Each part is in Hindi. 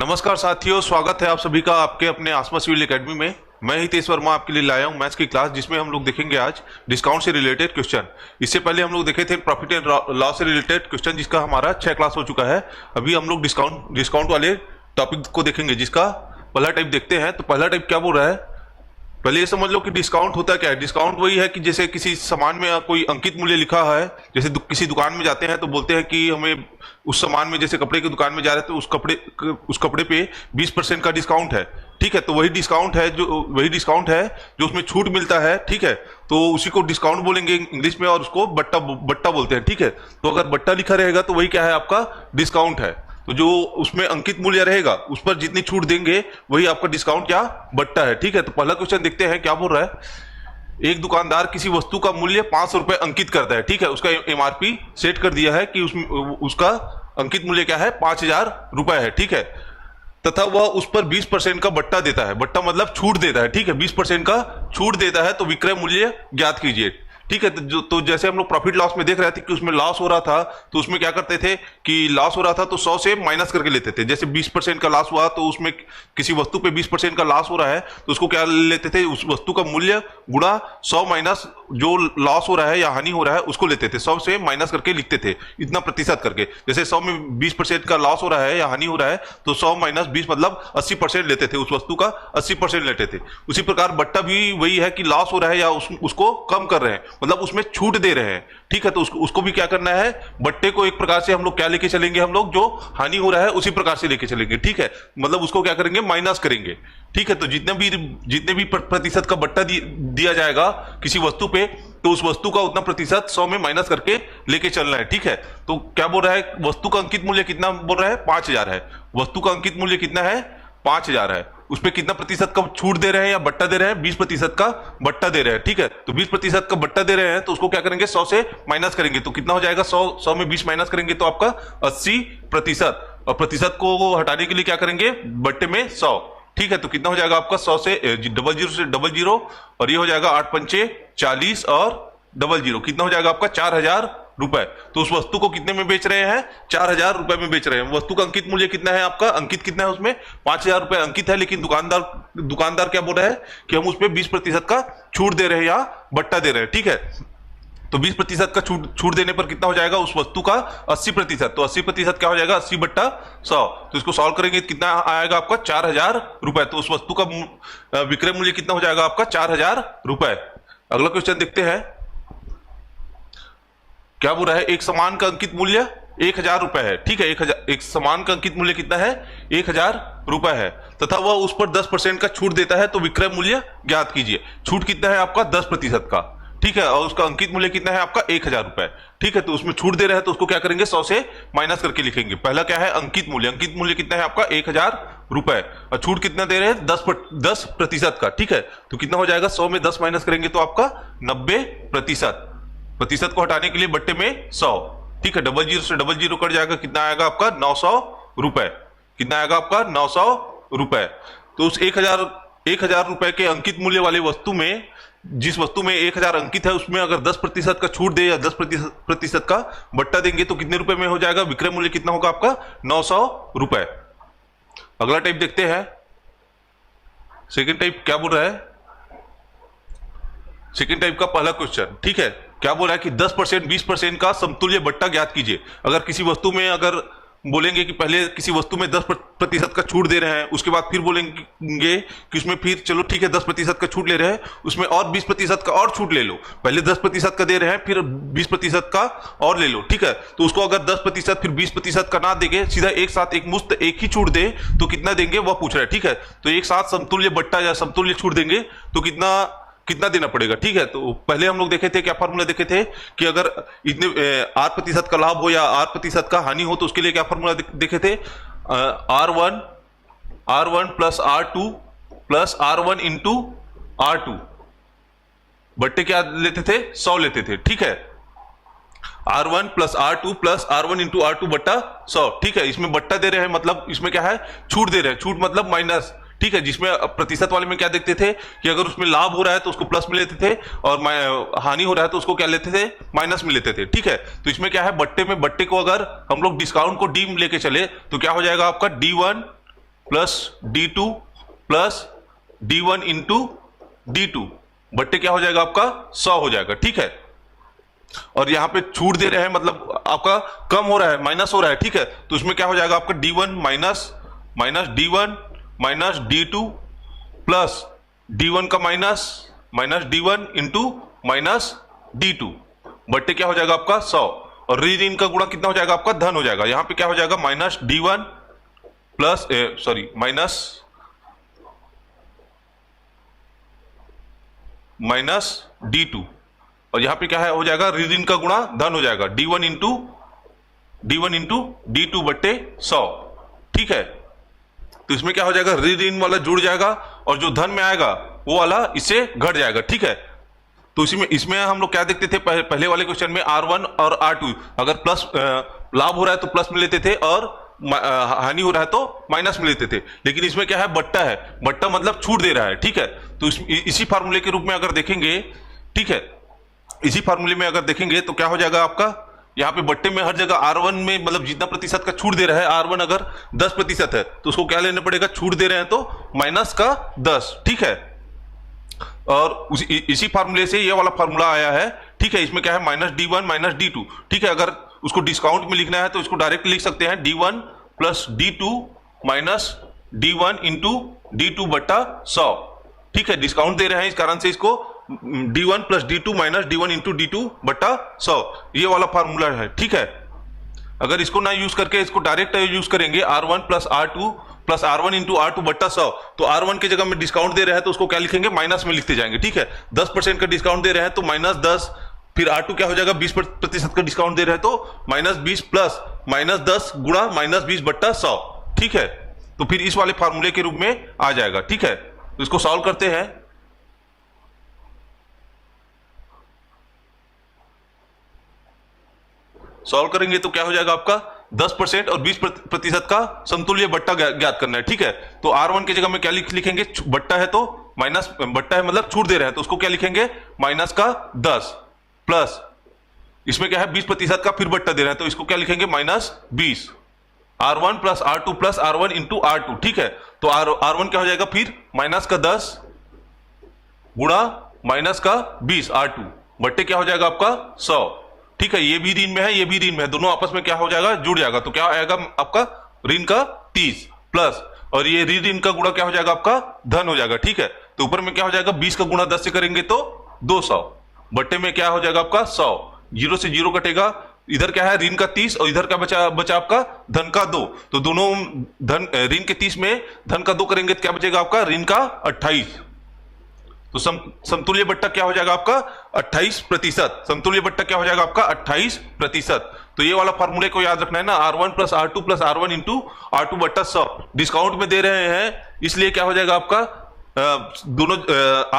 नमस्कार साथियों, स्वागत है आप सभी का आपके अपने आसमा सिविल एकेडमी में। मैं हितेश वर्मा आपके लिए लाया हूं मैथ्स की क्लास, जिसमें हम लोग देखेंगे आज डिस्काउंट से रिलेटेड क्वेश्चन। इससे पहले हम लोग देखे थे प्रॉफिट एंड लॉस से रिलेटेड क्वेश्चन, जिसका हमारा 6 क्लास हो चुका है। अभी हम लोग डिस्काउंट वाले टॉपिक को देखेंगे, जिसका पहला टाइप देखते हैं। तो पहला टाइप क्या बोल रहा है, पहले ये समझ लो कि डिस्काउंट होता क्या है। डिस्काउंट वही है कि जैसे किसी सामान में कोई अंकित मूल्य लिखा है, जैसे किसी दुकान में जाते हैं तो बोलते हैं कि हमें उस सामान में, जैसे कपड़े की दुकान में जा रहे हैं तो उस कपड़े पे 20% का डिस्काउंट है। ठीक है, तो वही डिस्काउंट है जो उसमें छूट मिलता है। ठीक है, तो उसी को डिस्काउंट बोलेंगे इंग्लिश में, और उसको बट्टा बोलते हैं। ठीक है, तो अगर बट्टा लिखा रहेगा तो वही क्या है, आपका डिस्काउंट है। तो जो उसमें अंकित मूल्य रहेगा उस पर जितनी छूट देंगे वही आपका डिस्काउंट या बट्टा है। ठीक है, तो पहला क्वेश्चन देखते हैं क्या बोल रहा है। एक दुकानदार किसी वस्तु का मूल्य 500 रुपए अंकित करता है। ठीक है, उसका एमआरपी सेट कर दिया है कि उसका अंकित मूल्य क्या है, 5000 रुपए है। ठीक है, तथा वह उस पर 20% का बट्टा देता है। बट्टा मतलब छूट देता है। ठीक है, 20% का छूट देता है, तो विक्रय मूल्य ज्ञात कीजिए। ठीक है, तो जैसे हम लोग प्रॉफिट लॉस में देख रहे थे कि उसमें लॉस हो रहा था, तो उसमें क्या करते थे कि लॉस हो रहा था तो 100 से माइनस करके लेते थे। जैसे 20% का लॉस हुआ तो उसमें किसी वस्तु पे 20% का लॉस हो रहा है तो उसको क्या लेते थे, उस वस्तु का मूल्य गुणा 100 माइनस जो लॉस हो रहा है या हानि हो रहा है उसको लेते थे। 100 से माइनस करके लिखते थे, इतना प्रतिशत करके। जैसे 100 में 20% का लॉस हो रहा है या हानि हो रहा है तो 100 माइनस 20 मतलब 80% लेते थे, उस वस्तु का 80% लेते थे। उसी प्रकार बट्टा भी वही है कि लॉस हो रहा है या उसको कम कर रहे हैं, मतलब उसमें छूट दे रहे हैं। ठीक है, तो उसको भी क्या करना है, बट्टे को एक प्रकार से हम लोग क्या लेके चलेंगे, हम लोग जो हानि हो रहा है उसी प्रकार से लेके चलेंगे। ठीक है, मतलब उसको क्या करेंगे, माइनस करेंगे। ठीक है, तो जितने भी प्रतिशत का बट्टा दिया जाएगा किसी वस्तु पे, तो उस वस्तु का उतना प्रतिशत 100 में माइनस करके लेके चलना है। ठीक है, तो क्या बोल रहा है, वस्तु का अंकित मूल्य कितना बोल रहा है, 5000 है। वस्तु का अंकित मूल्य कितना है, 5000 है। उस पर कितना प्रतिशत का छूट दे रहे हैं या बट्टा दे रहे हैं, 20% का बट्टा दे रहे हैं। ठीक है, तो 20% का बट्टा दे रहे हैं तो उसको क्या करेंगे, 100 से माइनस करेंगे तो कितना हो जाएगा, 100 में 20 माइनस करेंगे तो आपका 80%, और प्रतिशत को हटाने के लिए क्या करेंगे, बट्टे में 100। ठीक है, तो कितना हो जाएगा आपका 100 से 00 और ये हो जाएगा 8 पंचे 40 और 00 कितना हो जाएगा आपका 4000 रुपए। तो उस वस्तु को कितने में बेच रहे हैं, 4000 रुपए में बेच रहे हैं। वस्तु का अंकित मूल्य कितना है, आपका अंकित कितना है, उसमें 5000 रुपए अंकित है, लेकिन दुकानदार क्या बोल रहा है कि हम उसमें 20% का छूट दे रहे हैं या बट्टा दे रहे हैं। ठीक है, तो 20% का छूट देने पर कितना हो जाएगा, उस वस्तु का 80%। तो 80% क्या हो जाएगा, 80 बट्टा 100। तो इसको सॉल्व करेंगे तो कितना आएगा आपका 4000 रुपए। तो उस वस्तु का विक्रय मूल्य कितना हो जाएगा आपका 4000 रुपए। अगला क्वेश्चन देखते हैं क्या बोल रहा है, एक सामान का अंकित मूल्य 1000 रुपए है। ठीक है, एक सामान का अंकित मूल्य कितना है, 1000 रुपए है, तथा वह उस पर 10% का छूट देता है, तो विक्रय मूल्य ज्ञात कीजिए। छूट कितना है आपका, 10% का। ठीक है, और उसका अंकित मूल्य कितना है आपका, 1000 रुपए। ठीक है, तो उसमें छूट दे रहे हैं तो उसको क्या करेंगे, 100 से माइनस करके लिखेंगे। पहला क्या है, अंकित मूल्य कितना है आपका, 1000 रुपए, और छूट कितना दे रहे हैं, 10% का। ठीक है, तो कितना हो जाएगा, 100 में 10 माइनस करेंगे तो आपका 90%। प्रतिशत को हटाने के लिए बट्टे में 100। ठीक है, 00 से 00 कट जाएगा, कितना आएगा आपका 900 रुपए। कितना आएगा आपका 900 रुपए। तो उस 1000 रुपए के अंकित मूल्य वाले वस्तु में, जिस वस्तु में 1000 अंकित है, उसमें अगर 10% का छूट दे या 10% का बट्टा देंगे तो कितने रुपए में हो जाएगा, विक्रय मूल्य कितना होगा आपका 900 रुपए। अगला टाइप देखते हैं, सेकेंड टाइप क्या बोल रहा है, सेकेंड टाइप का पहला क्वेश्चन। ठीक है, क्या बोल रहा है कि 10% 20% का समतुल्य बट्टा ज्ञात कीजिए। अगर किसी वस्तु में, अगर बोलेंगे कि पहले किसी वस्तु में 10% का छूट दे रहे हैं, उसके बाद फिर बोलेंगे कि उसमें फिर चलो ठीक है 10% का छूट ले रहे हैं, उसमें और 20% का और छूट ले लो। पहले 10% का दे रहे हैं, फिर 20% का और ले लो। ठीक है, तो उसको अगर 10% फिर 20% का ना देंगे, सीधा एक साथ एक मुश्त एक ही छूट दे तो कितना देंगे वह पूछ रहा है। ठीक है, तो एक साथ समतुल्य बट्टा या समतुल्य छूट देंगे तो कितना देना पड़ेगा। ठीक है, तो पहले हम लोग देखे थे, क्या फॉर्मूला देखे थे कि अगर इतने 8% का लाभ हो या 8% का हानि हो तो उसके लिए क्या फॉर्मूला देखे थे, R1 plus R2 plus R1 into R2। बट्टे क्या लेते थे, 100 लेते थे। ठीक है, R1 plus R2 plus R1 into R2 बट्टा 100। ठीक है, इसमें बट्टा दे रहे हैं, मतलब इसमें क्या है, छूट दे रहे हैं। छूट मतलब माइनस। ठीक है, जिसमें प्रतिशत वाले में क्या देखते थे कि अगर उसमें लाभ हो रहा है तो उसको प्लस में लेते थे, और हानि हो रहा है तो उसको क्या लेते थे, माइनस में लेते थे। ठीक है, तो इसमें क्या है, बट्टे को अगर हम लोग डिस्काउंट को डी में लेके चले तो क्या हो जाएगा आपका D1 plus D2 plus D1 into D2 बट्टे क्या हो जाएगा आपका 100 हो जाएगा, ठीक है। और यहां पे छूट दे रहे हैं, मतलब आपका कम हो रहा है, माइनस हो रहा है, ठीक है। तो इसमें क्या हो जाएगा आपका D1 minus D1 minus D2 plus D1 का minus D1 into minus D2 बट्टे क्या हो जाएगा आपका 100, और ऋण का गुणा कितना हो जाएगा आपका धन हो जाएगा। यहां पे क्या हो जाएगा minus D1 plus minus D2, और यहां पे क्या है हो जाएगा ऋण का गुणा धन हो जाएगा D1 इंटू D2 बट्टे 100, ठीक है। तो इसमें क्या हो जाएगा ऋण वाला जुड़ जाएगा और जो धन में आएगा वो वाला इससे घट जाएगा, ठीक है। तो इसमें हम लोग क्या देखते थे पहले वाले क्वेश्चन में R1 और R2, अगर प्लस लाभ हो रहा है तो प्लस में लेते थे और हानि हो रहा है तो माइनस में लेते थे। लेकिन इसमें क्या है बट्टा है, बट्टा मतलब छूट दे रहा है, ठीक है। तो इसी फार्मूले के रूप में अगर देखेंगे, ठीक है, इसी फार्मूले में अगर देखेंगे तो क्या हो जाएगा आपका यहाँ पे बट्टे में हर जगह R1 में मतलब जितना प्रतिशत का छूट दे रहा है, R1 अगर 10% है तो उसको क्या लेना पड़ेगा, छूट दे रहे हैं तो माइनस का 10, ठीक है। और इसी फार्मूले से ये वाला फार्मूला आया है, ठीक है। इसमें क्या है माइनस D1 माइनस D2, ठीक है। अगर उसको डिस्काउंट में लिखना है तो इसको डायरेक्ट लिख सकते हैं D1 plus D2 minus D1 into D2 बट्टा 100, ठीक है। डिस्काउंट दे रहे हैं इस कारण से इसको D1 plus D2 minus D1 into D2 बट्टा 100 ये वाला फार्मूला है, ठीक है। अगर इसको ना यूज करके इसको डायरेक्ट यूज करेंगे R1 plus R2 plus R1 into R2 बट्टा 100, तो R1 की जगह में डिस्काउंट दे रहे हैं तो उसको क्या लिखेंगे माइनस में लिखते जाएंगे, ठीक है। 10% का डिस्काउंट दे रहे हैं तो माइनस 10, फिर R2 क्या हो जाएगा 20% का डिस्काउंट दे रहे हैं तो माइनस 20 प्लस माइनस 10 गुणा माइनस 20 बट्टा 100, ठीक है। तो फिर इस वाले फार्मूले के रूप में आ जाएगा, ठीक है। तो इसको सॉल्व करते हैं। सॉल्व करेंगे तो क्या हो जाएगा आपका 10% और 20% का समतुल्य बट्टा ज्ञात करना है, ठीक है। तो R1 की जगह में क्या लिखेंगे, बट्टा है तो माइनस, बट्टा है मतलब छूट दे रहे हैं तो उसको क्या लिखेंगे माइनस का 10 प्लस इसमें क्या है 20% का फिर बट्टा दे रहे हैं तो इसको क्या लिखेंगे minus 20, R1 plus R2 plus R1 into R2, ठीक है। तो R1 क्या हो जाएगा फिर माइनस का 10 गुणा माइनस का 20 R2 बट्टे क्या हो जाएगा आपका 100, ठीक है। ये भी ऋण में है, ये भी ऋण में है, दोनों आपस में क्या हो जाएगा जुड़ जाएगा। तो क्या आएगा आपका ऋण का 30 प्लस और ये ऋण का गुणा क्या हो जाएगा आपका धन हो जाएगा, ठीक है। तो ऊपर में क्या हो जाएगा 20 का गुणा 10 से करेंगे तो 200 बट्टे में क्या हो जाएगा आपका 100, 0 से 0 कटेगा, इधर क्या है ऋण का 30 और इधर का बचा आपका धन का 2, तो दोनों धन ऋण के 30 में धन का 2 करेंगे तो क्या बचेगा आपका ऋण का 28। तो समतुल्य बट्टा क्या हो जाएगा आपका 28%, समतुल्य बट्टा क्या हो जाएगा आपका 28%। तो ये वाला फार्मूले को याद रखना है ना, R1 plus R1 into R2 बट्टा 100, डिस्काउंट में दे रहे हैं इसलिए क्या हो जाएगा आपका दोनों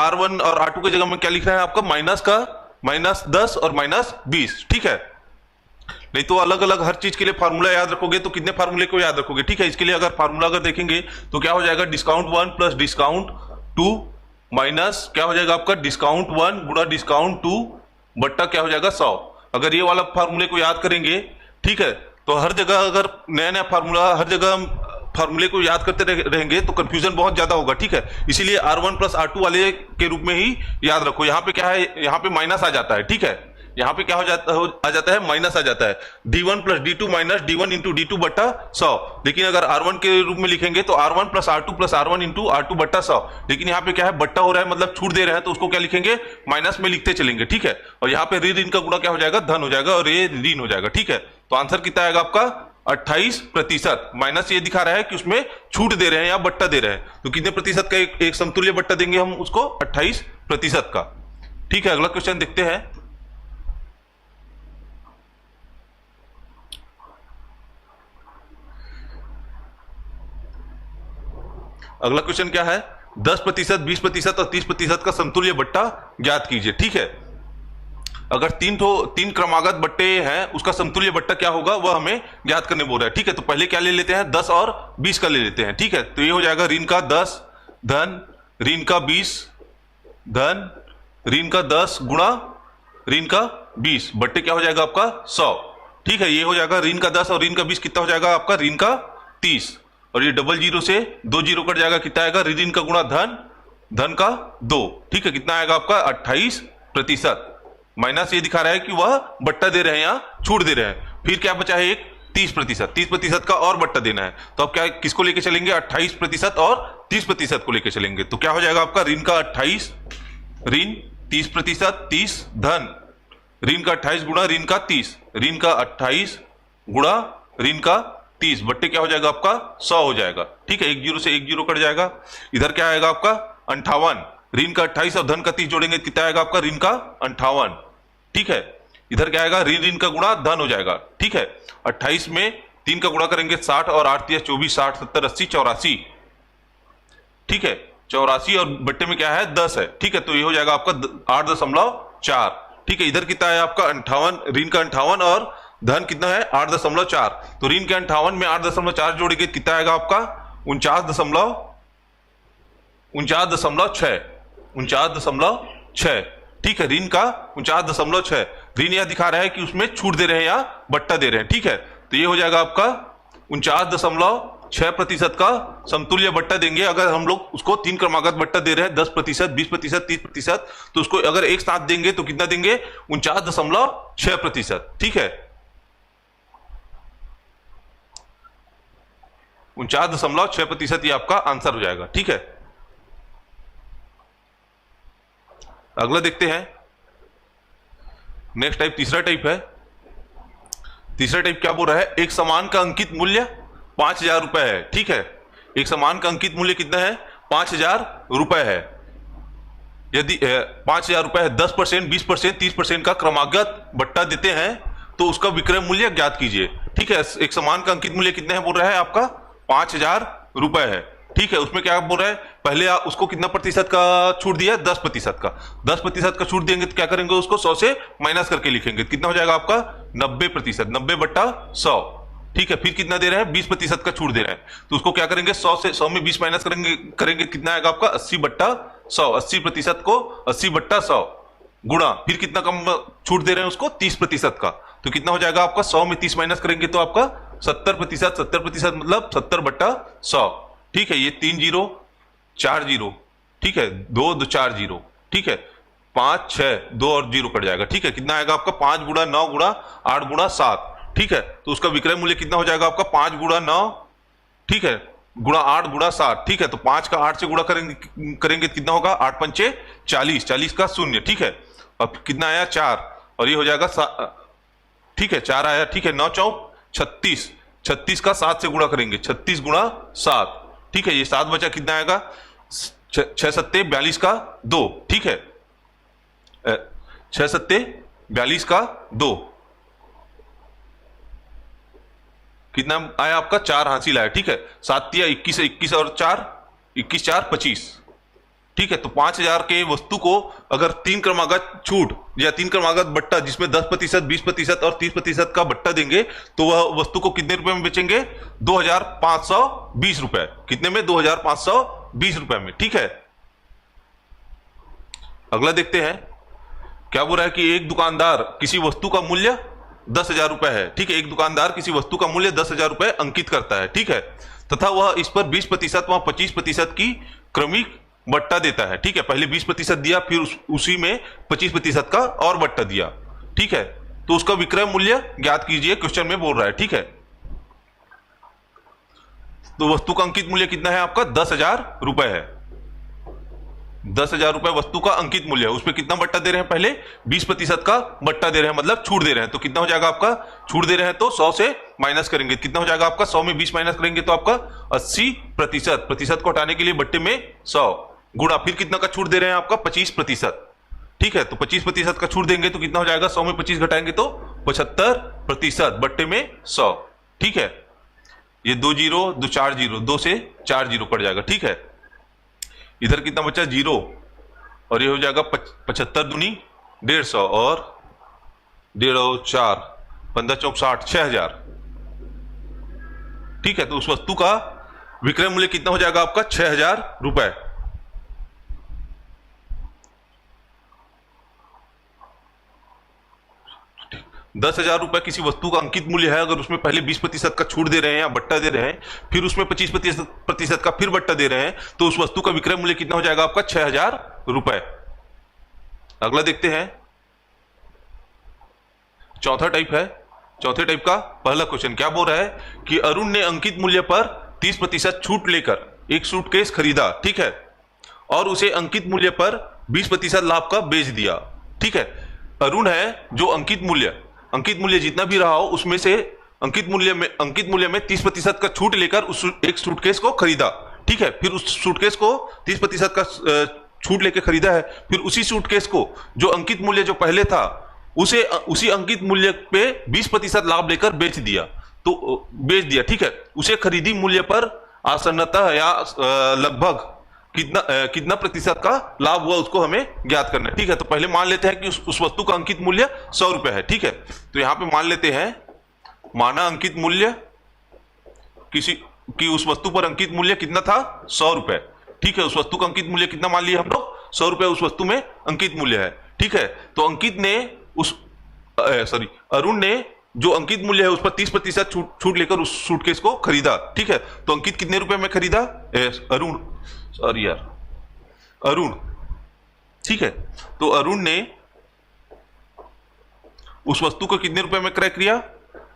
R1 और R2 की जगह में क्या लिख रहा है आपका माइनस 10 और माइनस 20, ठीक है। नहीं तो अलग अलग हर चीज के लिए फार्मूला याद रखोगे तो कितने फार्मूले को याद रखोगे, ठीक है। इसके लिए अगर फार्मूला अगर देखेंगे तो क्या हो जाएगा डिस्काउंट 1 प्लस डिस्काउंट 2 माइनस क्या हो जाएगा आपका डिस्काउंट 1 गुणा डिस्काउंट 2 बट्टा क्या हो जाएगा 100। अगर ये वाला फार्मूले को याद करेंगे, ठीक है, तो हर जगह अगर नया नया फार्मूला हर जगह फार्मूले को याद करते रहेंगे तो कंफ्यूजन बहुत ज्यादा होगा, ठीक है। इसीलिए R1 प्लस R2 वाले के रूप में ही याद रखो। यहाँ पे क्या है, यहाँ पे माइनस आ जाता है, ठीक है। यहाँ पे क्या आ जाता है माइनस आ जाता है D1 plus D2 minus D1 into D2 बट्टा 100। लेकिन अगर R1 के रूप में लिखेंगे तो R1 plus R1 into R2 बट्टा 100। लेकिन यहाँ पे क्या है बट्टा हो रहा है मतलब छूट दे रहे हैं तो उसको क्या लिखेंगे माइनस में लिखते चलेंगे, ठीक है। और यहाँ पे ऋण का गुणा क्या हो जाएगा धन हो जाएगा और ये ऋण हो जाएगा, ठीक है। तो आंसर कितना आएगा आपका 28%। माइनस ये दिखा रहा है कि उसमें छूट दे रहे हैं या बट्टा दे रहे हैं, तो कितने प्रतिशत का एक समतुल्य बट्टा देंगे हम उसको 28% का, ठीक है। अगला क्वेश्चन देखते हैं। अगला क्वेश्चन क्या है 10%, 20% और 30% का समतुल्य बट्टा ज्ञात कीजिए, ठीक है। अगर तीन क्रमागत बट्टे हैं उसका समतुल्य बट्टा क्या होगा वह हमें ज्ञात करने बोल रहा है, ठीक है। तो पहले क्या ले लेते हैं 10 और 20 का ले लेते हैं, ठीक है। तो ये हो जाएगा ऋण का 10 धन ऋण का 20 धन ऋण का 10 गुणा ऋण का 20 बट्टे क्या हो जाएगा आपका 100, ठीक है। ये हो जाएगा ऋण का 10 और ऋण का 20 कितना हो जाएगा आपका ऋण का 30 और ये डबल जीरो से 2 जीरो कट जाएगा, कितना आएगा, ऋण का गुणा धन, धन का 2, ठीक है, कितना आएगा आपका 28%, माइनस ये दिखा रहा है कि वह बट्टा दे रहे हैं या छूट दे रहे हैं। फिर क्या बचा है, एक 30%, 30% का और बट्टा देना है, तो अब क्या किसको लेके चलेंगे, 28% और 30% को लेके चलेंगे। तो क्या हो जाएगा आपका ऋण का 28 ऋण 30%, 30 धन ऋण का 28 गुणा ऋण का 30, ऋण का 28 गुणा ऋण का 30 बट्टे क्या हो जाएगा आपका 100 हो जाएगा, ठीक है, एक जीरो से एक जीरो कट जाएगा। इधर क्या आएगा आपका 58, ऋण का 28 और धन का 30 जोड़ेंगे, कितना आएगा आपका ऋण का 58, ठीक है। इधर क्या आएगा, ऋण का गुणा धन हो जाएगा, ठीक है। 28 में 3 का गुणा करेंगे 60 और 8 × 24, 60 70 80 84, ठीक है, 84 और बट्टे में क्या है 10 है, ठीक है। तो ये हो जाएगा आपका 8.4, ठीक है। इधर कितना है आपका 58, ऋण का 58 और धन कितना है 8.4, तो ऋण के 58 में 8.4 जोड़ेंगे, कितना आएगा आपका 49.6, ठीक है, ऋण का 49.6। ऋण यह दिखा रहा है कि उसमें छूट दे रहे हैं या बट्टा दे रहे हैं, ठीक है। तो ये हो जाएगा आपका 49.6% का समतुल्य बट्टा देंगे। अगर हम लोग उसको 3 क्रमागत बट्टा दे रहे हैं 10%, 20%, 30%, तो उसको अगर एक साथ देंगे तो कितना देंगे 49.6%, ठीक है, 49.6% ये आपका आंसर हो जाएगा, ठीक है। अगला देखते हैं, नेक्स्ट टाइप तीसरा टाइप है। तीसरा टाइप क्या बोल रहा है, एक समान का अंकित मूल्य 5,000 रुपए है, ठीक है। एक समान का अंकित मूल्य कितना है 5,000 रुपए है। यदि 5,000 रुपए है, 10%, 20%, 30% का क्रमागत बट्टा देते हैं तो उसका विक्रय मूल्य ज्ञात कीजिए, ठीक है। एक समान का अंकित मूल्य कितना है बोल रहा है आपका 5,000 रुपए है, ठीक है। उसमें क्या बोल रहा है, पहले उसको कितना प्रतिशत का छूट दिया 10% का, 10% का छूट देंगे तो क्या करेंगे, उसको 100 से माइनस करके लिखेंगे, कितना हो जाएगा आपका 90%, 90/100, ठीक है। फिर कितना दे रहे हैं 20% का छूट दे रहे हैं, तो उसको क्या करेंगे 100 में 20 माइनस करेंगे कितना आएगा आपका 80/100, 80% को 80/100 गुणा, फिर कितना कम छूट दे रहे हैं उसको 30% का, तो कितना हो जाएगा आपका 100 में 30 माइनस करेंगे तो आपका 70%, 70% मतलब 70/100, ठीक है। ये 3 जीरो 4 जीरो, ठीक है, 2 2 4 जीरो, ठीक है, 5 6 2 और 0 कट जाएगा, ठीक है। कितना आएगा आपका 5 गुणा 9 गुणा 8 गुणा 7, ठीक है। तो उसका विक्रय मूल्य कितना हो जाएगा आपका 5 गुणा 9, ठीक है, गुणा 8 गुणा 7, ठीक है। तो 5 का 8 से गुणा करेंगे कितना होगा 8 पंचे 40, 40 का 0, ठीक है। अब कितना आया 4 और ये हो जाएगा ठीक है 4 आया, ठीक है। 9 चौक 36, 36 का 7 से गुणा करेंगे, 36 गुणा 7, ठीक है। ये 7 बचा, कितना आएगा 6 सत्ते 42 का 2, ठीक है, 6 सत्ते 42 का 2, कितना आया आपका 4 हासिल आया, ठीक है। 7 तिया 21, 21 और 4 21 4 25, ठीक है। तो 5,000 के वस्तु को अगर 3 क्रमागत छूट या 3 क्रमागत बट्टा जिसमें 10%, 20% और 30% का बट्टा देंगे तो वह वस्तु को कितने रुपए में बेचेंगे 2,520 रुपए, कितने में 2,520 रुपए में, ठीक है। अगला देखते हैं, क्या बोल रहा है कि एक दुकानदार किसी वस्तु का मूल्य 10,000 रुपए है, ठीक है। एक दुकानदार किसी वस्तु का मूल्य 10,000 रुपए अंकित करता है, ठीक है, तथा वह इस पर 20% व 25% की क्रमिक बट्टा देता है, ठीक है। पहले 20% दिया, फिर उसी में 25% का और बट्टा दिया, ठीक है। तो उसका विक्रय मूल्य ज्ञात कीजिए, क्वेश्चन में बोल रहा है, ठीक है। तो वस्तु का अंकित मूल्य कितना है आपका 10,000 रुपए है, 10,000 रुपए वस्तु का अंकित मूल्य है। उसमें कितना बट्टा दे रहे हैं, पहले 20% का बट्टा दे रहे हैं, मतलब छूट दे रहे हैं। तो कितना हो जाएगा आपका, छूट दे रहे हैं तो 100 से माइनस करेंगे, कितना हो जाएगा आपका 100 में 20 माइनस करेंगे तो आपका 80%, प्रतिशत को हटाने के लिए बट्टे में 100 गुणा, फिर कितना का छूट दे रहे हैं आपका 25%, ठीक है। तो 25% का छूट देंगे तो कितना हो जाएगा 100 में 25 घटाएंगे तो 75% बट्टे में 100, ठीक है। ये 2 जीरो 2 4 जीरो, 2 से 4 जीरो कट जाएगा, ठीक है। इधर कितना बचा 0 और ये हो जाएगा 75 दूनी 150 और 1.5 4 15 चौक 60, 6,000, ठीक है। तो उस वस्तु का विक्रय मूल्य कितना हो जाएगा आपका 6,000 रुपए, 10,000 रुपए किसी वस्तु का अंकित मूल्य है, अगर उसमें पहले 20% का छूट दे रहे हैं या बट्टा दे रहे हैं, फिर उसमें 25% का फिर बट्टा दे रहे हैं, तो उस वस्तु का विक्रय मूल्य कितना हो जाएगा आपका? 6,000 रुपए। अगला देखते हैं, चौथा टाइप है। चौथे टाइप का पहला क्वेश्चन क्या बोल रहा है कि अरुण ने अंकित मूल्य पर 30% छूट लेकर एक सूटकेस खरीदा, ठीक है, और उसे अंकित मूल्य पर 20% लाभ का बेच दिया, ठीक है। अरुण है जो अंकित मूल्य जितना भी रहा हो उसमें से अंकित मूल्य में 30% का छूट लेकर उस एक सूटकेस को खरीदा, ठीक है। फिर उस सूटकेस को 30% का छूट लेकर खरीदा है, फिर उसी सूटकेस को जो अंकित मूल्य जो पहले था उसी अंकित मूल्य पे 20% लाभ लेकर बेच दिया, ठीक है। उसे खरीदी मूल्य पर आसन्नतः या लगभग कितना प्रतिशत का लाभ हुआ उसको हमें ज्ञात करना है, ठीक है। तो पहले मान लेते हैं कि उस वस्तु का अंकित मूल्य 100 रुपए है, ठीक है। तो यहां पे मान लेते हैं, माना अंकित मूल्य उस वस्तु पर अंकित मूल्य कितना था? 100 रुपए, ठीक है। उस वस्तु का अंकित मूल्य कितना मान लिया हम लोग? 100 रुपए उस वस्तु में अंकित मूल्य है, ठीक है। तो अरुण ने जो अंकित मूल्य है उस पर 30% छूट लेकर उस सूटकेस को खरीदा, ठीक है। तो अंकित कितने रुपए में खरीदा? अरुण, ठीक है। तो अरुण ने उस वस्तु को कितने रुपए में क्रय किया?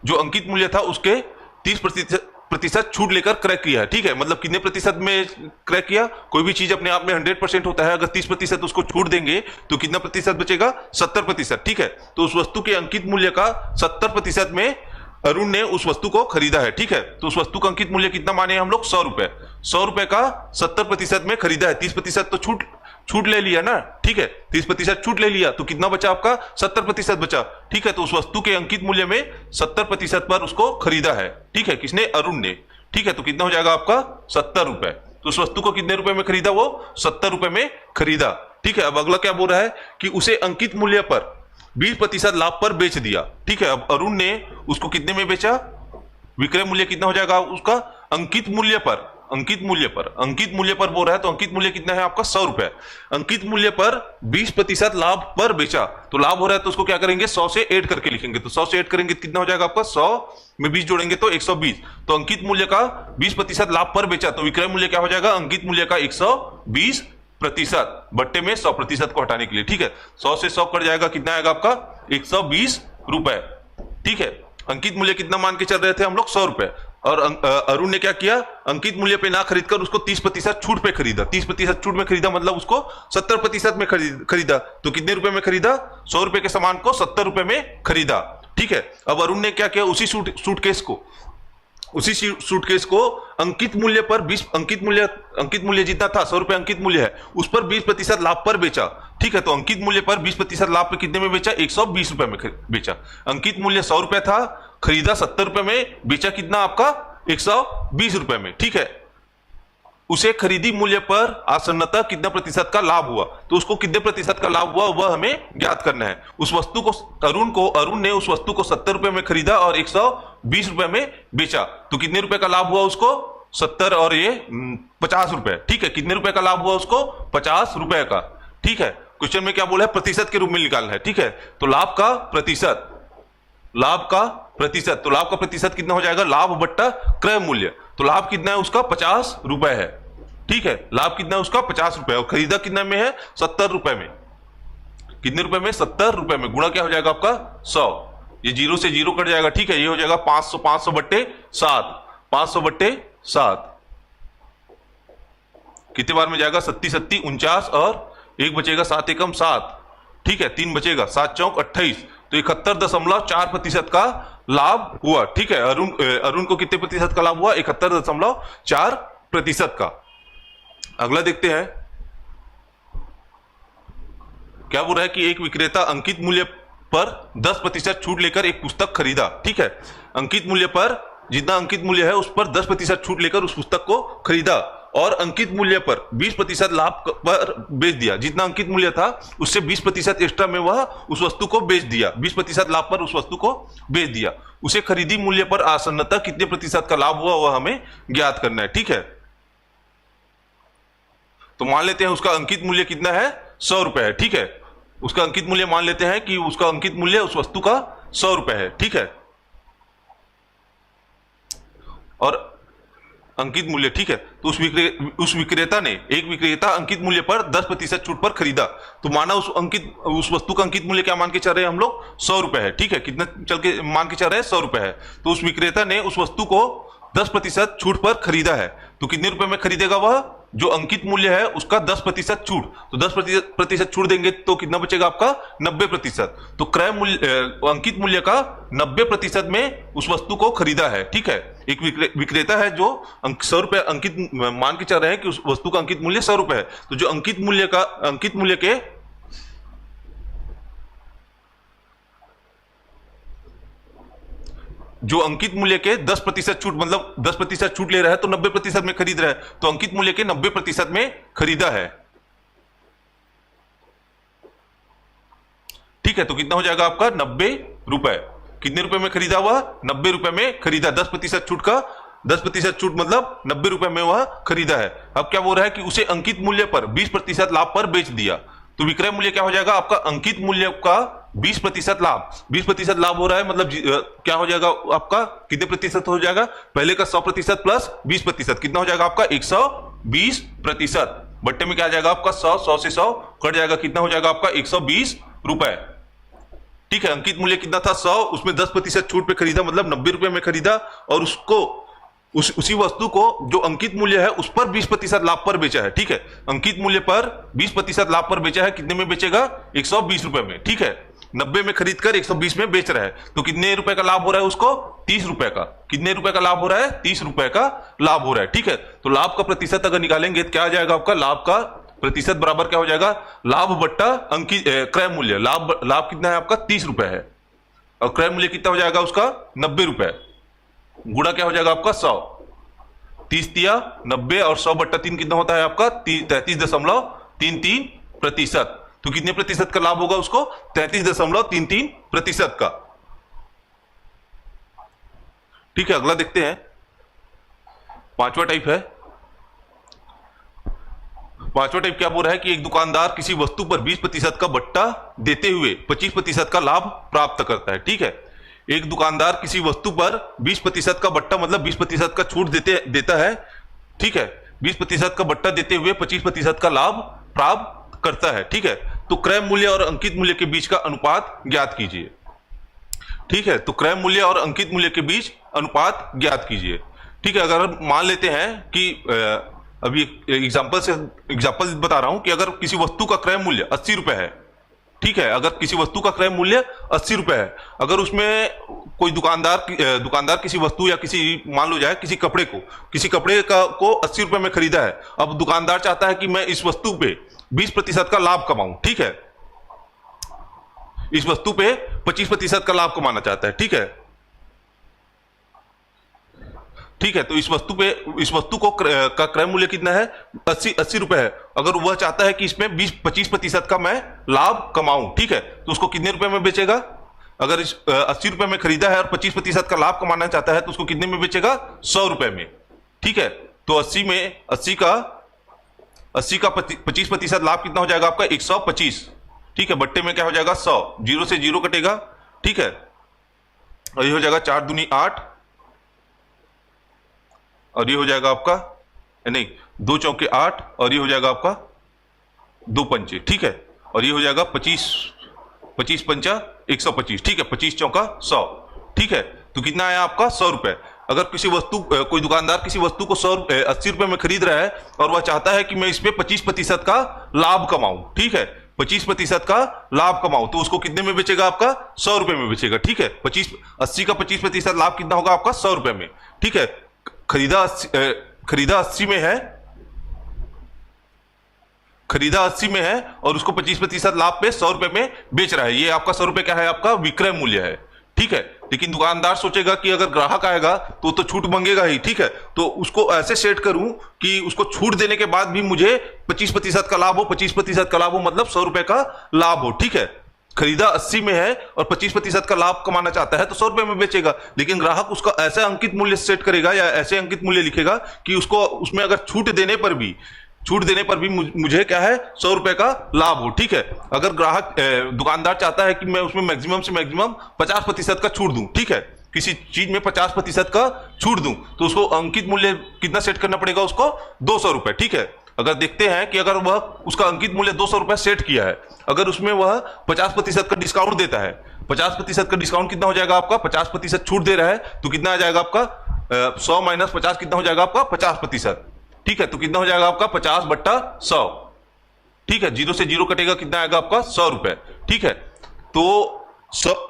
जो अंकित मूल्य था उसके 30% छूट लेकर क्रय किया है, ठीक है। मतलब कितने प्रतिशत में क्रय किया? कोई भी चीज अपने आप में 100% होता है, अगर 30% उसको छूट देंगे तो कितना प्रतिशत बचेगा? 70%, ठीक है। तो उस वस्तु के अंकित मूल्य का 70% में अरुण ने उस वस्तु को खरीदा है, ठीक है। तो उस वस्तु का अंकित मूल्य कितना माने हम लोग? 100 रुपए। 100 रुपए का 70% में खरीदा है, 30% तो छूट ले लिया ना, ठीक है। 30% छूट ले लिया तो कितना बचा आपका? 70% बचा, ठीक है। तो उस वस्तु के अंकित मूल्य में 70% पर उसको खरीदा है, ठीक है। किसने? अरुण ने, ठीक है। तो कितना हो जाएगा आपका? 70 रुपए। तो उस वस्तु को कितने रुपए में खरीदा? वो 70 रुपए में खरीदा, ठीक है। अब अगला क्या बोल रहा है कि उसे अंकित मूल्य पर 20% लाभ पर बेच दिया, ठीक है। अब अरुण ने उसको कितने में बेचा? विक्रय मूल्य कितना हो जाएगा उसका? अंकित मूल्य पर बोल रहा है, तो अंकित मूल्य कितना है आपका? 100 रुपए। अंकित मूल्य पर 20% लाभ पर बेचा, तो लाभ हो रहा है तो उसको क्या करेंगे? 100 से ऐड करके लिखेंगे। तो 100 से ऐड करेंगे कितना हो जाएगा आपका? 100 में 20 जोड़ेंगे तो 120। तो अंकित मूल्य का 20% लाभ पर बेचा, तो विक्रय मूल्य क्या हो जाएगा? अंकित मूल्य का 120% बट्टे में 100% को हटाने के लिए, ठीक है। 100 से 100 कट जाएगा, कितना आएगा आपका? 120 रुपए, ठीक है। अंकित मूल्य कितना मान के चल रहे थे हम लोग? 100 रुपए। और अरुण ने क्या किया? अंकित मूल्य पे ना खरीदकर उसको 30% छूट पे खरीदा। 30% छूट में खरीदा मतलब उसको 70% में खरीदा। तो कितने रुपए में खरीदा? 100 रुपए के सामान को 70 रुपए में खरीदा, ठीक है। अब अरुण ने क्या किया? उसी सूटकेस को अंकित मूल्य पर अंकित मूल्य जितना था, 100 रुपए अंकित मूल्य है, उस पर 20% लाभ पर बेचा, ठीक है। तो अंकित मूल्य पर 20% लाभ पे कितने में बेचा? 120 रुपए में बेचा। अंकित मूल्य 100 रुपए था, खरीदा 70 रुपए में, बेचा कितना आपका? 120 रुपए में, ठीक है। उसे खरीदी मूल्य पर आसन्नतः कितना प्रतिशत का लाभ हुआ? तो उसको कितने प्रतिशत का लाभ हुआ वह हमें ज्ञात करना है। उस वस्तु को अरुण ने उस वस्तु को 70 रुपए में खरीदा और 120 रुपए में बेचा, तो कितने रुपए का लाभ हुआ उसको? 70 और ये 50 रुपए, ठीक है। कितने रुपए का लाभ हुआ उसको? 50 रुपए का, ठीक है। क्वेश्चन में क्या बोला है? प्रतिशत के रूप में निकालना है, ठीक है। तो लाभ का प्रतिशत, तो लाभ का प्रतिशत कितना हो जाएगा? लाभ बट्टा क्रय मूल्य। तो लाभ कितना है उसका? 50 रुपए है, ठीक है। लाभ कितना है उसका? 50 रुपए। और खरीदा कितना में है? 70 रुपए में। कितने रुपए में? 70 रुपए में। गुणा क्या हो जाएगा आपका? 100। ये 0 से 0 कट जाएगा, ठीक है। ये हो जाएगा 500 बट्टे 7, 500 बट्टे 7 कितने बार में जाएगा? 37 37 49 और 1 बचेगा, 7 एकम 7, ठीक है। 3 बचेगा, 7 चौक 28। तो 71.4% का लाभ हुआ, ठीक है। अरुण को कितने प्रतिशत का लाभ हुआ? 71.4% का। अगला देखते हैं क्या बोल रहा है कि एक विक्रेता अंकित मूल्य पर 10% छूट लेकर एक पुस्तक खरीदा, ठीक है। अंकित मूल्य पर जितना अंकित मूल्य है उस पर 10% छूट लेकर उस पुस्तक को खरीदा और अंकित मूल्य पर 20% लाभ पर बेच दिया। जितना अंकित मूल्य था उससे 20% एक्स्ट्रा में वह उस वस्तु को बेच दिया, 20% लाभ पर उस वस्तु को बेच दिया। उसे खरीदी मूल्य पर आसन्नतः कितने प्रतिशत का लाभ हुआ वह हमें ज्ञात करना है, ठीक है। तो मान लेते हैं उसका अंकित मूल्य कितना है? 100 रुपए है, ठीक है। उसका अंकित मूल्य मान लेते हैं कि उसका अंकित मूल्य उस वस्तु का 100 रुपए है, ठीक है। और अंकित मूल्य, ठीक है, तो उस विक्रेता ने, एक विक्रेता अंकित मूल्य पर 10% छूट पर खरीदा, तो माना उस वस्तु का अंकित मूल्य क्या मान के चल रहे हैं हम लोग, 100 रुपए है, ठीक है। कितना चल के मान के चल रहे हैं, 100 रुपए है। तो उस विक्रेता ने उस वस्तु को 10% छूट पर खरीदा है, तो कितने रुपए में खरीदेगा वह, जो अंकित मूल्य है उसका 10% छूट, तो 10% छूट देंगे तो कितना बचेगा आपका, 90%। तो क्रय मूल्य, अंकित मूल्य का 90% में उस वस्तु को खरीदा है, ठीक है। एक विक्रेता है जो 100 रुपए अंकित मान के चल रहे हैं कि उस वस्तु का अंकित मूल्य 100 रुपए है, तो जो अंकित मूल्य के जो अंकित मूल्य के 10% छूट, मतलब 10% छूट ले रहा है तो 90% में खरीद रहा है, तो अंकित मूल्य के 90% में खरीदा है, ठीक है। तो कितना हो जाएगा आपका, 90 रुपए। कितने रुपए में खरीदा हुआ, 90 रुपए में खरीदा। 10% छूट का 10% छूट मतलब 90 रुपए में वह खरीदा है। अब क्या बोल रहा है कि उसे अंकित मूल्य पर 20% लाभ पर बेच दिया, तो विक्रय मूल्य क्या हो जाएगा आपका, अंकित मूल्य का 20% लाभ। 20% लाभ हो रहा है मतलब क्या हो जाएगा आपका, कितने प्रतिशत हो जाएगा, पहले का 100% प्लस 20%, कितना हो जाएगा आपका 120%। बट्टे में क्या आ जाएगा आपका 100 से 100 कट जाएगा, कितना हो जाएगा आपका 120 रुपए, ठीक है। अंकित मूल्य कितना था 100, उसमें 10% छूट पे खरीदा मतलब 90 रुपए में खरीदा, और उसको उसी वस्तु को जो अंकित मूल्य है उस पर 20% लाभ पर बेचा है, ठीक है। अंकित मूल्य पर 20% लाभ पर बेचा है, कितने में बेचेगा, 120 रुपए में, ठीक है। 90 में खरीद कर 120 में बेच रहा है, तो कितने रुपए का लाभ हो रहा है उसको, 30 रुपए का। कितने रुपए का लाभ हो रहा है, 30 रुपए का लाभ हो रहा है, ठीक है। तो लाभ का प्रतिशत अगर निकालेंगे तो क्या आ जाएगा आपका, लाभ का प्रतिशत बराबर क्या हो जाएगा, लाभ बट्टा अंकित क्रय मूल्य। लाभ कितना है आपका, 30 रुपए है, और क्रय मूल्य कितना हो जाएगा उसका, 90 रुपए, गुणा क्या हो जाएगा आपका 100। 30 तिया 90 और 100/3 कितना होता है आपका, 33.33%। तो कितने प्रतिशत का लाभ होगा उसको, 33.33% का, ठीक है। अगला देखते हैं, पांचवा टाइप है। पांचवा टाइप क्या बोल रहा है कि एक दुकानदार किसी वस्तु पर 20% का बट्टा देते हुए 25% का लाभ प्राप्त करता है, ठीक है। एक दुकानदार किसी वस्तु पर 20% का बट्टा मतलब 20% का छूट देता है, ठीक है। 20% का बट्टा देते हुए 25% का लाभ प्राप्त करता है, ठीक है। तो क्रय मूल्य और अंकित मूल्य के बीच का अनुपात ज्ञात कीजिए, ठीक है। तो क्रय मूल्य और अंकित मूल्य के बीच अनुपात ज्ञात कीजिए, ठीक है। अगर मान लेते हैं कि अभी एग्जाम्पल बता रहा हूं कि अगर किसी वस्तु का क्रय मूल्य 80 रुपए है, ठीक है। अगर किसी वस्तु का क्रय मूल्य 80 रुपए है, अगर उसमें कोई दुकानदार किसी वस्तु या किसी, मान लो जाए किसी कपड़े को 80 रुपए में खरीदा है। अब दुकानदार चाहता है कि मैं इस वस्तु पे 20% का लाभ कमाऊं, ठीक है। इस वस्तु पे 25% का लाभ कमाना चाहता है, ठीक है, ठीक है। तो इस वस्तु को का क्रय मूल्य कितना है, 80 रुपए है। अगर वह चाहता है कि इसमें 25% का मैं लाभ कमाऊं, ठीक है, तो उसको कितने रुपए में बेचेगा, अगर इस 80 रुपए में खरीदा है और 25% का लाभ कमाना चाहता है तो उसको कितने में बेचेगा, 100 रुपए में, ठीक है। तो 80 का 25% लाभ कितना हो जाएगा आपका, 125, ठीक है। बट्टे में क्या हो जाएगा 100, 0 से 0 कटेगा, ठीक है। और ये हो जाएगा 4 दूनी 8, और ये हो जाएगा आपका, नहीं 2 चौके 8, और ये हो जाएगा आपका 2 पंचे, ठीक है। और ये हो जाएगा 25 पंचा 125, ठीक है। 25 चौका 100, ठीक है। तो कितना आया आपका 100 रुपए। अगर कोई दुकानदार किसी वस्तु को 80 रुपए में खरीद रहा है और वह चाहता है कि मैं इसमें 25% का लाभ कमाऊं, ठीक है, 25% का लाभ कमाऊं, तो उसको कितने में बेचेगा आपका, 100 रुपए में बेचेगा, ठीक है। 80 का 25% लाभ कितना होगा आपका, 100 रुपए में, ठीक है। खरीदा 80 में है, और उसको 25% लाभ पे 100 रुपए में बेच रहा है। ये आपका 100 रुपए क्या है, आपका विक्रय मूल्य है, ठीक है। लेकिन दुकानदार सोचेगा कि अगर ग्राहक आएगा तो छूट मांगेगा ही, ठीक है। तो उसको ऐसे सेट करूं कि उसको छूट देने के बाद भी मुझे 25% का लाभ हो, 25% का लाभ हो मतलब 100 रुपए का लाभ हो, ठीक है। खरीदा 80 में है और 25% का लाभ कमाना चाहता है तो 100 रुपए में बेचेगा। लेकिन ग्राहक उसका ऐसा अंकित मूल्य सेट करेगा या ऐसे अंकित मूल्य लिखेगा कि उसको उसमें अगर छूट देने पर भी छूट देने पर भी मुझे क्या है 100 रुपए का लाभ हो। ठीक है, अगर ग्राहक दुकानदार चाहता है कि मैं उसमें मैक्सिमम से मैक्सिमम 50% का छूट दूं, ठीक है, किसी चीज में 50% का छूट दूं, तो उसको अंकित मूल्य कितना सेट करना पड़ेगा, उसको 200 रुपए। ठीक है, अगर देखते हैं कि अगर वह उसका अंकित मूल्य 200 रुपए सेट किया है, अगर उसमें वह 50% का डिस्काउंट देता है, 50% का डिस्काउंट कितना हो जाएगा आपका, 50% छूट दे रहा है, तो कितना आ जाएगा आपका 100 माइनस 50 कितना हो जाएगा आपका 50%। ठीक है, तो कितना हो जाएगा आपका 50/100। ठीक है, 0 से 0 कटेगा, कितना आएगा आपका 100 रुपए। ठीक है, तो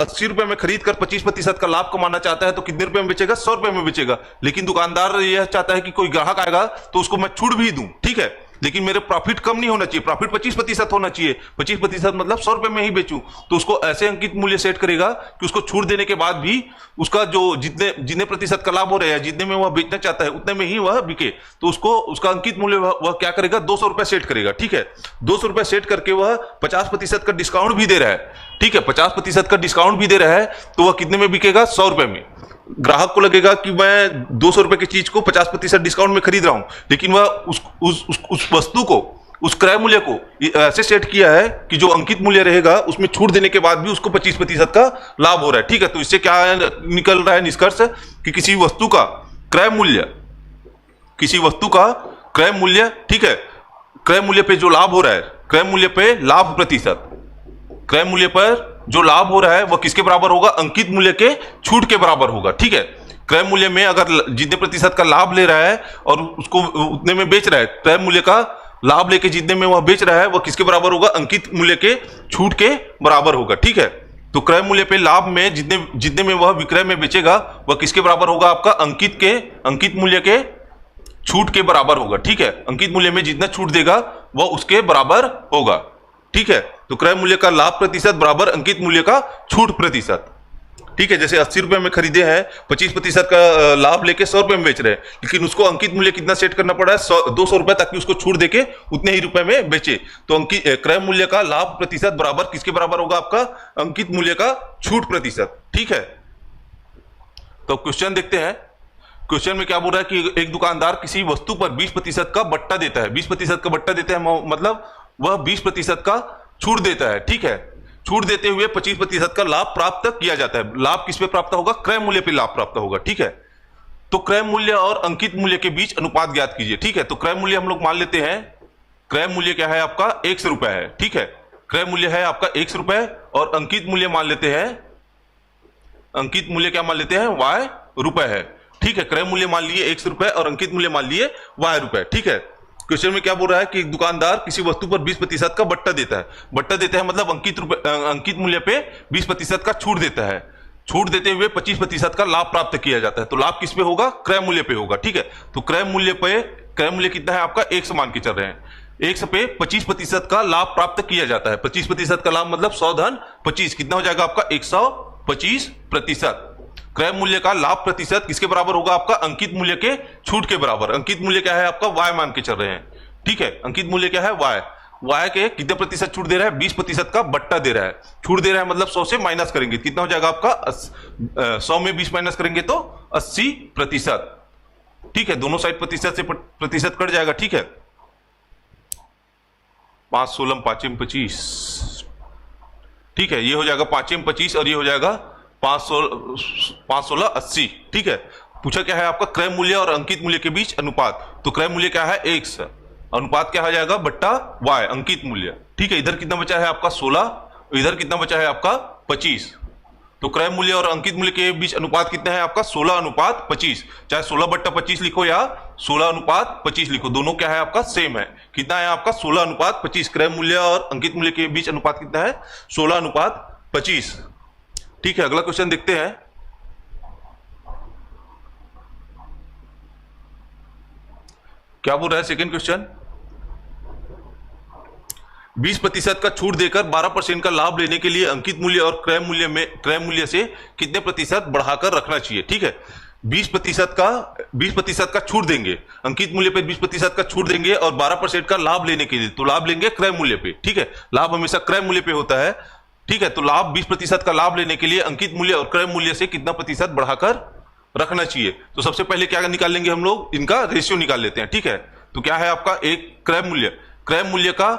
80 रुपए में खरीद कर 25% का लाभ कमाना चाहता है, तो कितने रुपए में बेचेगा, 100 रुपए में बेचेगा। लेकिन दुकानदार यह चाहता है कि कोई ग्राहक आएगा तो उसको मैं छूट भी दूं, ठीक है, लेकिन मेरे प्रॉफिट कम नहीं होना चाहिए, प्रॉफिट 25% होना चाहिए। 25% मतलब 100 रुपए में ही बेचूं, तो उसको ऐसे अंकित मूल्य सेट करेगा कि उसको छूट देने के बाद भी उसका जो जितने प्रतिशत का लाभ हो रहा है, जितने में वह बेचना चाहता है उतने में ही वह बिके, तो उसको उसका अंकित मूल्य वह क्या करेगा, 200 रुपए सेट करेगा। ठीक है, 200 रुपए सेट करके वह 50% का डिस्काउंट भी दे रहा है। ठीक है, 50% का डिस्काउंट भी दे रहा है, तो वह कितने में बिकेगा, 100 रुपए में। ग्राहक को लगेगा कि मैं 200 रुपए की चीज को 50% डिस्काउंट में खरीद रहा हूं, लेकिन वह उस वस्तु को, उस क्रय मूल्य को ऐसे सेट किया है कि जो अंकित मूल्य रहेगा उसमें छूट देने के बाद भी उसको 25% का लाभ हो रहा है। ठीक है, तो इससे क्या निकल रहा है निष्कर्ष कि किसी वस्तु का क्रय मूल्य, ठीक है, क्रय मूल्य पे जो लाभ हो रहा है, क्रय मूल्य पे लाभ प्रतिशत, क्रय मूल्य पर जो लाभ हो रहा है वह किसके बराबर होगा, अंकित मूल्य के छूट के बराबर होगा। ठीक है, क्रय मूल्य में अगर जितने प्रतिशत का लाभ ले रहा है और उसको उतने में बेच रहा है, क्रय मूल्य का लाभ लेके जितने में वह बेच रहा है वह किसके बराबर होगा, अंकित मूल्य के छूट के बराबर होगा। ठीक है, तो क्रय मूल्य पे लाभ में जितने में वह विक्रय में बेचेगा वह किसके बराबर होगा, आपका अंकित मूल्य के छूट के बराबर होगा। ठीक है, अंकित मूल्य में जितना छूट देगा वह उसके बराबर होगा। ठीक है, तो क्रय मूल्य का लाभ प्रतिशत बराबर अंकित मूल्य का छूट प्रतिशत। ठीक है, जैसे 80 रुपए में खरीदे हैं, 25% का लाभ लेके 100 रुपए में बेच रहे हैं, लेकिन उसको अंकित मूल्य कितना सेट करना पड़ा है, 200 रुपए, ताकि उसको छूट देके उतने ही रुपए में बेचे। तो अंकित क्रय मूल्य का लाभ प्रतिशत बराबर किसके बराबर होगा, आपका अंकित मूल्य का छूट प्रतिशत। ठीक है, तो क्वेश्चन देखते हैं। क्वेश्चन में क्या बोल रहा है कि एक दुकानदार किसी वस्तु पर 20% का बट्टा देता है। 20% का बट्टा देता है मतलब वह 20% का छूट देता है। ठीक है, छूट देते हुए 25% का लाभ प्राप्त किया जाता है। लाभ किस पे प्राप्त होगा, क्रय मूल्य पे लाभ प्राप्त होगा। ठीक है, तो क्रय मूल्य और अंकित मूल्य के बीच अनुपात ज्ञात कीजिए। ठीक है, तो क्रय मूल्य हम लोग मान लेते हैं, क्रय मूल्य क्या है आपका 100 रुपए है। ठीक है, क्रय मूल्य है आपका 100 रुपए और अंकित मूल्य मान लेते हैं, अंकित मूल्य क्या मान लेते हैं, y रुपए है। ठीक है, क्रय मूल्य मान लिए 100 रुपए और अंकित मूल्य मान लिए y रुपए। ठीक है, क्वेश्चन में क्या बोल रहा है कि दुकानदार किसी वस्तु पर 20% का बट्टा देता है। बट्टा देता है मतलब अंकित मूल्य पे 20% का छूट देता है। छूट देते हुए 25% का लाभ प्राप्त किया जाता है। तो लाभ किस पे होगा, क्रय मूल्य पे होगा। ठीक है, तो क्रय मूल्य कितना है आपका 100 मान के चल रहे हैं, 100 पे 25% का लाभ प्राप्त किया जाता है। 25% का लाभ मतलब 100 धन 25, कितना हो जाएगा आपका 125%। क्रय मूल्य का लाभ प्रतिशत किसके बराबर होगा, आपका अंकित मूल्य के छूट के बराबर। अंकित मूल्य क्या है आपका y मान के चल रहे हैं। ठीक है, अंकित मूल्य क्या है y के कितने प्रतिशत छूट दे रहा है, 20% का बट्टा दे रहा है। छूट दे रहा है मतलब 100 से माइनस करेंगे, कितना हो जाएगा आपका 100 में 20 माइनस करेंगे तो 80%। ठीक है, दोनों साइड प्रतिशत से प्रतिशत कट जाएगा। ठीक है, 5 16 5 25, ठीक है, ये हो जाएगा 5 25 और ये हो जाएगा 5 16 80। ठीक है, पूछा क्या है आपका क्रय मूल्य और अंकित मूल्य के बीच अनुपात। तो क्रय मूल्य क्या है 100, अनुपात क्या हो जाएगा बट्टा y अंकित मूल्य। ठीक है, इधर कितना बचा है आपका 16, इधर कितना बचा है आपका 25। तो क्रय मूल्य और अंकित मूल्य के बीच अनुपात कितना है आपका 16:25। चाहे 16/25 लिखो या 16:25 लिखो, दोनों क्या है आपका सेम है। कितना है आपका 16:25। क्रय मूल्य और अंकित मूल्य के बीच अनुपात कितना है 16:25। ठीक है, अगला क्वेश्चन देखते हैं। क्या बोल रहा है सेकंड क्वेश्चन, 20% का छूट देकर 12% का लाभ लेने के लिए अंकित मूल्य और क्रय मूल्य से कितने प्रतिशत बढ़ाकर रखना चाहिए। ठीक है, 20% का छूट देंगे, अंकित मूल्य पे 20% का छूट देंगे और 12% का लाभ लेने के लिए तो लाभ लेंगे क्रय मूल्य पे। ठीक है, लाभ हमेशा क्रय मूल्य पे होता है। ठीक है, तो लाभ 20% का लाभ लेने के लिए अंकित मूल्य और क्रय मूल्य से कितना प्रतिशत बढ़ाकर रखना चाहिए। तो सबसे पहले क्या निकाल लेंगे हम लोग, इनका रेशियो निकाल लेते हैं। ठीक है, तो क्या है आपका एक क्रय मूल्य का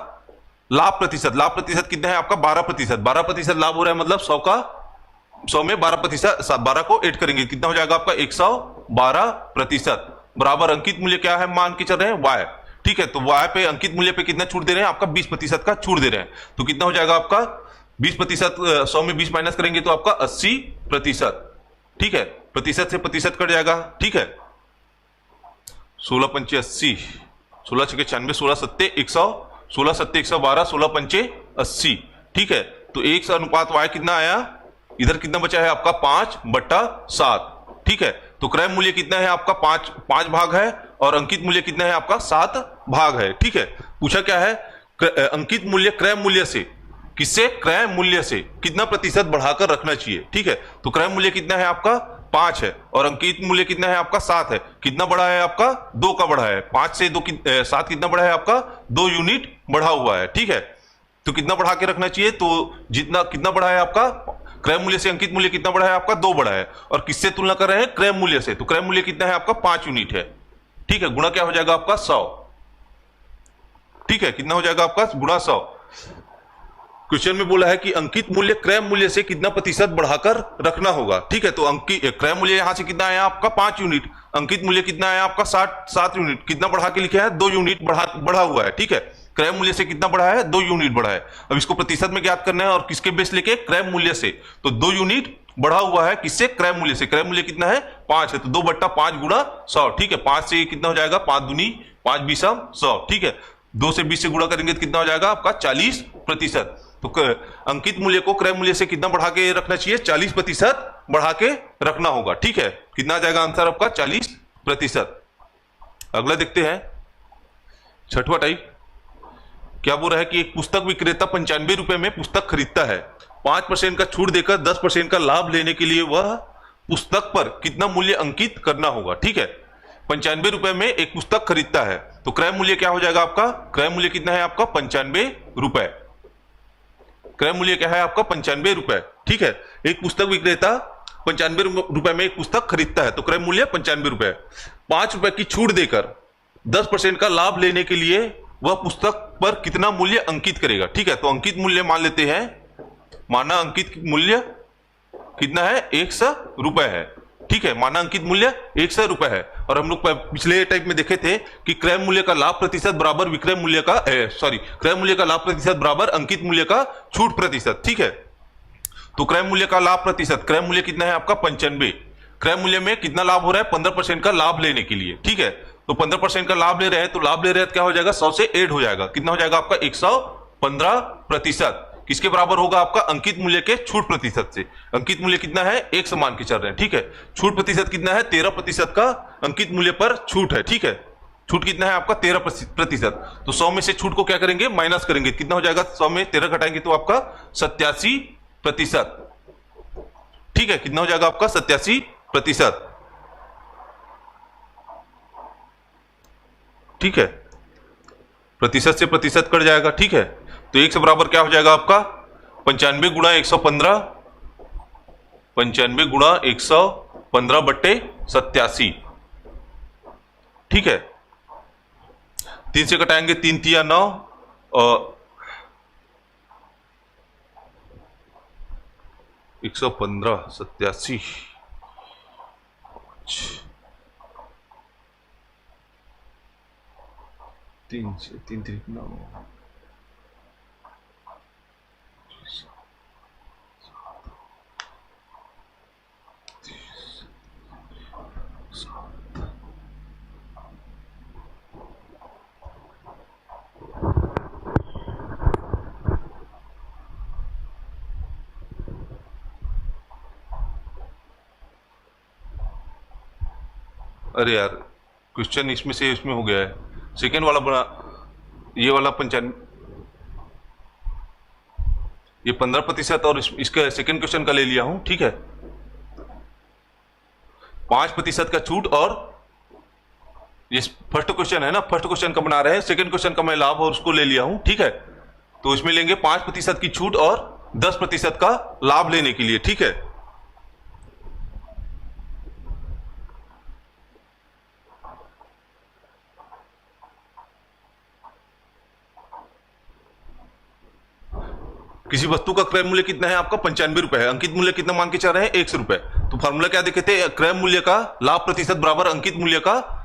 लाभ प्रतिशत कितना है आपका 12%। 12% लाभ हो रहा है, मतलब 100 में 12%, 12 को ऐड करेंगे कितना हो जाएगा आपका 112%, बराबर अंकित मूल्य क्या है मान के चल रहे हैं y। ठीक है, तो y पे अंकित मूल्य पे कितना छूट दे रहे हैं आपका 20% का छूट दे रहे हैं। तो कितना हो जाएगा आपका 20%, 100 में 20 माइनस करेंगे तो आपका 80%। ठीक है, प्रतिशत से प्रतिशत कट जाएगा। ठीक है, 16 पंचे 80, 16 छके 96, 16 सत्ते 100, 16 सत्ते 112, 16 पंचे 80। ठीक है, तो 1 अनुपात y कितना आया, इधर कितना बचा है आपका 5/7। ठीक है, तो क्रय मूल्य कितना है आपका 5 भाग है और अंकित मूल्य कितना है आपका 7 भाग है। ठीक है, पूछा क्या है, अंकित मूल्य क्रय मूल्य से, किससे, क्रय मूल्य से कितना प्रतिशत बढ़ाकर रखना चाहिए। ठीक है, तो क्रय मूल्य कितना है आपका 5 है और अंकित मूल्य कितना है आपका 7 है। कितना बढ़ा है आपका 2 का बढ़ा है, 5 से 7 कितना बढ़ा है आपका 2 यूनिट बढ़ा हुआ है। ठीक है, तो कितना बढ़ा के रखना चाहिए, तो जितना कितना बढ़ा है आपका क्रय मूल्य से अंकित मूल्य कितना बढ़ा है आपका 2 बढ़ा है, और किससे तुलना कर रहे हैं, क्रय मूल्य से, तो क्रय मूल्य कितना है आपका 5 यूनिट है। ठीक है, गुणा क्या हो जाएगा आपका 100। ठीक है, कितना हो जाएगा आपका गुणा 100। क्वेश्चन में बोला है कि अंकित मूल्य क्रय मूल्य से कितना प्रतिशत बढ़ाकर रखना होगा। ठीक है, तो क्रय मूल्य यहां से कितना आया आपका 5 यूनिट, अंकित मूल्य कितना आया आपका 7 यूनिट, कितना बढ़ा के लिखे हैं 2 यूनिट बढ़ा हुआ है। ठीक है, क्रय मूल्य से कितना बढ़ा है 2 यूनिट बढ़ा है। अब इसको प्रतिशत में ज्ञात करना है और किसके बेस लेके, क्रय मूल्य से, तो 2 यूनिट बढ़ा हुआ है किससे, क्रय मूल्य से। क्रय मूल्य कितना है 5 है, तो 2/5 गुणा 100। ठीक है, 5 से कितना हो जाएगा 5 दूनी 5 20 100। ठीक है, 2 से 20 से गुणा करेंगे तो कितना हो जाएगा आपका 40%। तो अंकित मूल्य को क्रय मूल्य से कितना बढ़ा के रखना चाहिए, 40% बढ़ा के रखना होगा। ठीक है, कितना आ जाएगा आंसर आपका 40%। अगला देखते हैं, छठवां टाइप। क्या बोल रहा है कि एक पुस्तक विक्रेता 95 रुपए में पुस्तक खरीदता है, 5% का छूट देकर 10% का लाभ लेने के लिए वह पुस्तक पर कितना मूल्य अंकित करना होगा। ठीक है, 95 रुपए में एक पुस्तक खरीदता है, तो क्रय मूल्य क्या हो जाएगा आपका, क्रय मूल्य कितना है आपका 95 रुपए। क्रय मूल्य क्या है आपका 95 रुपए। ठीक है, एक पुस्तक विक्रेता 95 रुपए में एक पुस्तक खरीदता है, तो क्रय मूल्य 95 रुपए। 5 रुपए की छूट देकर 10% का लाभ लेने के लिए वह पुस्तक पर कितना मूल्य अंकित करेगा। ठीक है, तो अंकित मूल्य मान लेते हैं, माना अंकित मूल्य कितना है 100 रुपए है। ठीक है, माना अंकित मूल्य 100 रुपए है, और हम लोग पिछले टाइप में देखे थे कि क्रय मूल्य का लाभ प्रतिशत बराबर विक्रय मूल्य का क्रय मूल्य का लाभ प्रतिशत बराबर अंकित मूल्य का छूट प्रतिशत। ठीक है, तो क्रय मूल्य का लाभ प्रतिशत, क्रय मूल्य कितना है आपका 95, क्रय मूल्य में कितना लाभ हो रहा है 15% का लाभ लेने के लिए। ठीक है, तो 15% का लाभ ले रहे हैं, तो लाभ ले रहे हैं क्या हो जाएगा 100 से ऐड हो जाएगा, कितना हो जाएगा आपका 115%। किसके बराबर होगा आपका अंकित मूल्य के छूट प्रतिशत से। अंकित मूल्य कितना है 1 समान के चल रहे हैं। ठीक है, छूट प्रतिशत कितना है 13% का अंकित मूल्य पर छूट है। ठीक है, छूट कितना है आपका 13%, तो 100 में से छूट को क्या करेंगे माइनस करेंगे, कितना हो जाएगा 100 में 13 घटाएंगे तो आपका 87%। ठीक है, कितना हो जाएगा आपका 87%। ठीक है, प्रतिशत से प्रतिशत कट जाएगा। ठीक है, तो 1 से बराबर क्या हो जाएगा आपका 95 गुणा 115, 95 गुणा 115/87। ठीक है, 3 से कटाएंगे 3 तिया 9 और 115/87 3 से 3 3 9 अरे यार, क्वेश्चन इसमें से इसमें हो गया है। सेकेंड वाला बना, ये वाला 95, ये 15% और इसका सेकेंड क्वेश्चन का ले लिया हूं। ठीक है, 5% का छूट, और ये फर्स्ट क्वेश्चन है ना, फर्स्ट क्वेश्चन का बना रहे हैं, सेकेंड क्वेश्चन का मैं लाभ और उसको ले लिया हूं। ठीक है, तो इसमें लेंगे 5% की छूट और 10% का लाभ लेने के लिए। ठीक है, किसी वस्तु का क्रय मूल्य कितना है आपका 95 रुपए है, अंकित मूल्य कितना मान के चल रहे हैं 100 रुपए। तो फॉर्मूला क्या देखे थे, क्रय मूल्य का लाभ प्रतिशत बराबर अंकित मूल्य का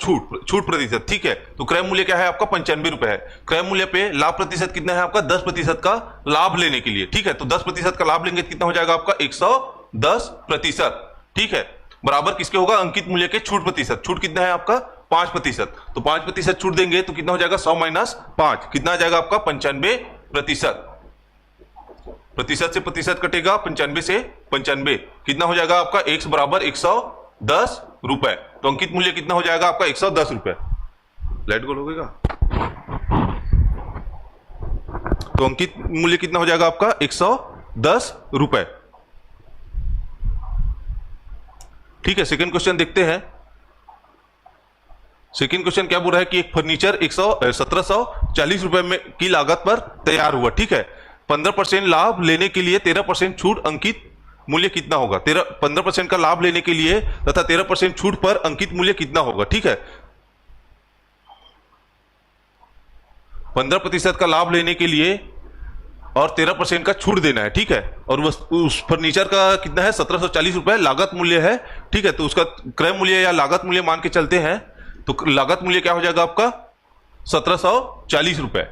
छूट प्रतिशत। ठीक है, तो क्रय मूल्य क्या है आपका 95 रुपए है, क्रय मूल्य पे लाभ प्रतिशत कितना है आपका 10% का लाभ लेने के लिए। ठीक है, तो 10% का लाभ लेंगे कितना हो जाएगा आपका 110%। ठीक है, बराबर किसके होगा, अंकित मूल्य के छूट प्रतिशत। छूट कितना है आपका 5%, तो 5% छूट देंगे तो कितना हो जाएगा 100 माइनस 5, कितना आ जाएगा आपका 95%। प्रतिशत से प्रतिशत कटेगा, 95 से 95 कितना हो जाएगा आपका 1 बराबर 110 रुपए। तो अंकित मूल्य कितना हो जाएगा आपका 110 रुपए। लाइट गोल हो गएगा, तो अंकित मूल्य कितना हो जाएगा आपका 110 रुपए। ठीक है, सेकंड क्वेश्चन देखते हैं। सेकंड क्वेश्चन क्या बोल रहा है कि एक फर्नीचर 1740 रुपए में की लागत पर तैयार हुआ। ठीक है, 15% लाभ लेने के लिए 13% छूट, अंकित मूल्य कितना होगा। 15% का लाभ लेने के लिए तथा 13% छूट पर अंकित मूल्य कितना होगा। ठीक है, 15% का लाभ लेने के लिए और 13% का छूट देना है। ठीक है, और उस फर्नीचर का कितना है 1740 रुपए लागत मूल्य है। ठीक है, तो उसका क्रय मूल्य या लागत मूल्य मान के चलते हैं, तो लागत मूल्य क्या हो जाएगा आपका 1740 रुपए।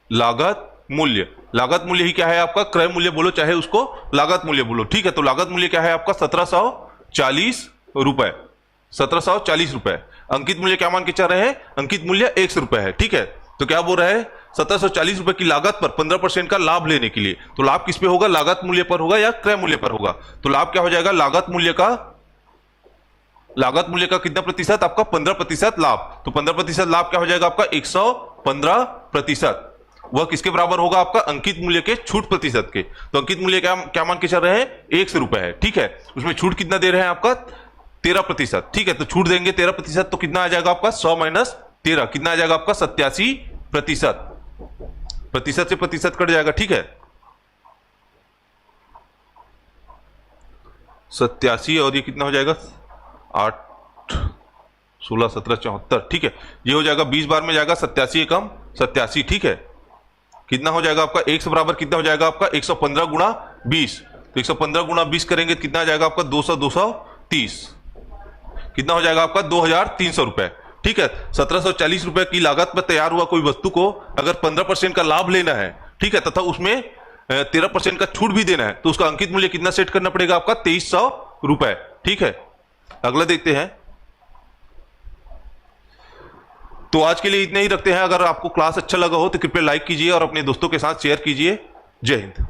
लागत मूल्य ही क्या है आपका, क्रय मूल्य बोलो चाहे उसको लागत मूल्य बोलो। ठीक है, तो लागत मूल्य क्या है आपका 1740 रुपए, 1740 रुपए। अंकित मूल्य क्या मान के चल रहे हैं, अंकित मूल्य 100 रुपए है। ठीक है, तो क्या बोल रहा है 1740 रुपए की लागत पर 15% का लाभ लेने के लिए, तो लाभ किस पे होगा, लागत मूल्य पर होगा या क्रय मूल्य पर होगा। तो लाभ क्या हो जाएगा, लागत मूल्य का कितना प्रतिशत आपका 15% लाभ, तो 15% लाभ क्या हो जाएगा आपका 115%। वह किसके बराबर होगा आपका, अंकित मूल्य के छूट प्रतिशत के। तो अंकित मूल्य क्या मान के चल रहे हैं 100 रुपए है। ठीक है, उसमें छूट कितना दे रहे हैं आपका 13%। ठीक है, तो छूट देंगे 13%, तो कितना आ जाएगा आपका 100 माइनस 13, कितना आ जाएगा आपका 87%। प्रतिशत से प्रतिशत कट जाएगा। ठीक है, 87 और ये कितना हो जाएगा 8 16 17 74। ठीक है, ये हो जाएगा 20 बार में जाएगा 87 एकम 87। ठीक है, कितना हो जाएगा आपका 100 बराबर कितना हो जाएगा आपका 115 गुणा 20, तो 115 गुणा 20 करेंगे तो कितना आ जाएगा आपका 230, कितना हो जाएगा आपका 2300 रुपए। ठीक है, 1740 रुपए की लागत पर तैयार हुआ कोई वस्तु को अगर 15% का लाभ लेना है, ठीक है, तथा उसमें 13% का छूट भी देना है, तो उसका अंकित मूल्य कितना सेट करना पड़ेगा आपका 2300 रुपए। ठीक है, अगला देखते हैं। तो आज के लिए इतना ही रखते हैं। अगर आपको क्लास अच्छा लगा हो तो कृपया लाइक कीजिए और अपने दोस्तों के साथ शेयर कीजिए। जय हिंद।